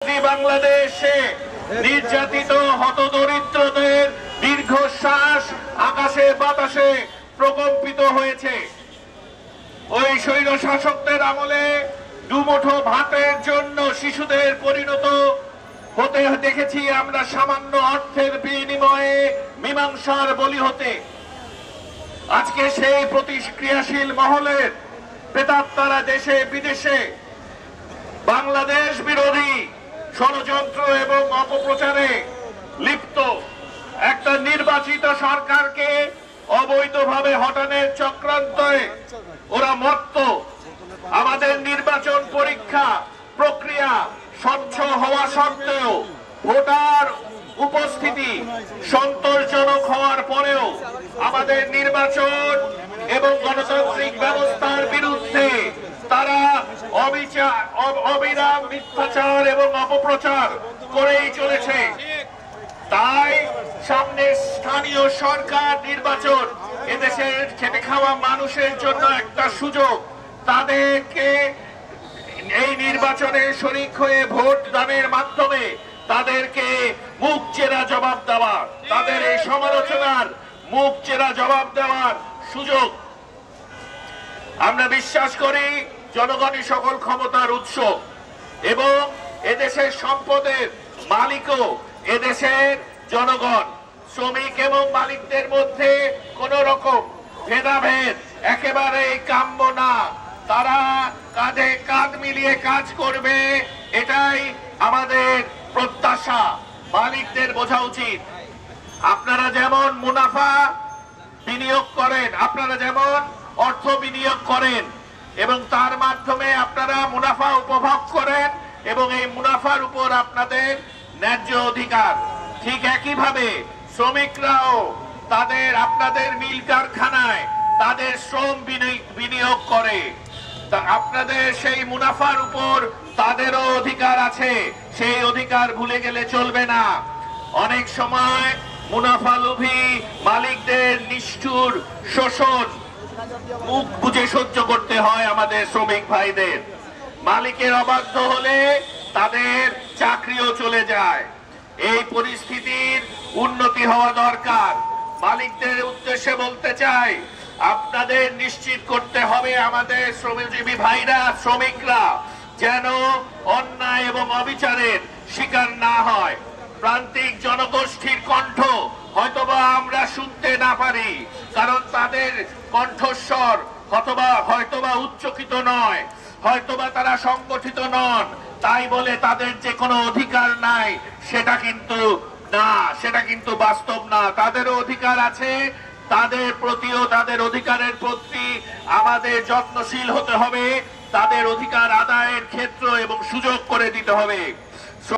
বাংলাদেশে নির্যাতিত হতদরিদ্রদের দীর্ঘশ্বাস আকাশে বাতাসে প্রকম্পিত হয়েছে। ওই স্বৈর শাসকদের আমলে দুমুঠো ভাতের জন্য শিশুদের পরিণত হতে দেখেছি আমরা সামান্য অর্থের বিনিময়ে মীমাংসার বলি হতে। আজকে সেই প্রতিক্রিয়াশীল মহলের প্রেতাত্মারা দেশে বিদেশে বাংলাদেশ বিরোধী ষড়যন্ত্র এবং অপপ্রচারে লিপ্ত। একটা নির্বাচিত সরকারকে অবৈধভাবে হটানোর চক্রান্তে ওরা মত্ত। আমাদের নির্বাচন পরীক্ষা প্রক্রিয়া স্বচ্ছ হওয়া সত্ত্বেও, ভোটার উপস্থিতি সন্তোষজনক হওয়ার পরেও আমাদের নির্বাচন এবং গণতান্ত্রিক ব্যবস্থার বিরুদ্ধে তারা অবিরাম মিথ্যাচার এবং অপপ্রচার করেই চলেছে। তাই সামনে স্থানীয় সরকার নির্বাচন এদেশের খেটে খাওয়া মানুষের জন্য একটা সুযোগ। তাদেরকে এই নির্বাচনে শরিক হয়ে ভোট দানের মাধ্যমে তাদেরকে মুখ চেরা জবাব দেওয়া, তাদের এই সমালোচনার মুখ চেরা জবাব দেওয়ার সুযোগ। আমরা বিশ্বাস করি জনগণই সকল ক্ষমতার উৎস এবং এদেশের সম্পদের মালিকও এদেশের জনগণ। শ্রমিক এবং মালিকদের মধ্যে কোন রকম ভেদাভেদ একেবারেই কাম্য না। তারা কাঁধে কাঁধ মিলিয়ে কাজ করবে, এটাই আমাদের প্রত্যাশা। মালিকদের বোঝা উচিত আপনারা যেমন মুনাফা বিনিয়োগ করেন, আপনারা যেমন অর্থ বিনিয়োগ করেন এবং তার মাধ্যমে আপনারা মুনাফা উপভোগ করেন এবং এই মুনাফার উপর আপনাদের ন্যায্য অধিকার, ঠিক একইভাবে শ্রমিকরাও তাদের আপনাদের মিল কারখানায় তাদের শ্রম বিনিয়োগ করে। আপনাদের সেই মুনাফার উপর তাদেরও অধিকার আছে, সেই অধিকার ভুলে গেলে চলবে না। অনেক সময় মুনাফা লোভী মালিকদের নিষ্ঠুর শোষণ মুখ বুজে সহ্য করতে হয় আমাদের শ্রমিক ভাইদের। মালিকের অবাধ্য হলে তাদের চাকরিও চলে যায়। এই পরিস্থিতির উন্নতি হওয়া দরকার। মালিকদের উদ্দেশ্যে বলতে চাই, আপনাদের নিশ্চিত করতে হবে আমাদের শ্রমজীবী ভাইরা, শ্রমিকরা যেন অন্যায় এবং অবিচারের শিকার না হয়। প্রান্তিক জনগোষ্ঠীর কণ্ঠ হয়তোবা আমরা শুনতে না পারি, কারণ তাদের কণ্ঠস্বর হয়তোবা উচ্চকিত নয়, হয়তোবা তারা সংগঠিত নন, তাই বলে তাদের যে কোনো অধিকার নাই সেটা কিন্তু বাস্তব না। তাদেরও অধিকার আছে, তাদের প্রতিও তাদের অধিকারের প্রতি আমাদের যত্নশীল হতে হবে, তাদের অধিকার আদায়ের ক্ষেত্র এবং সুযোগ করে দিতে হবে।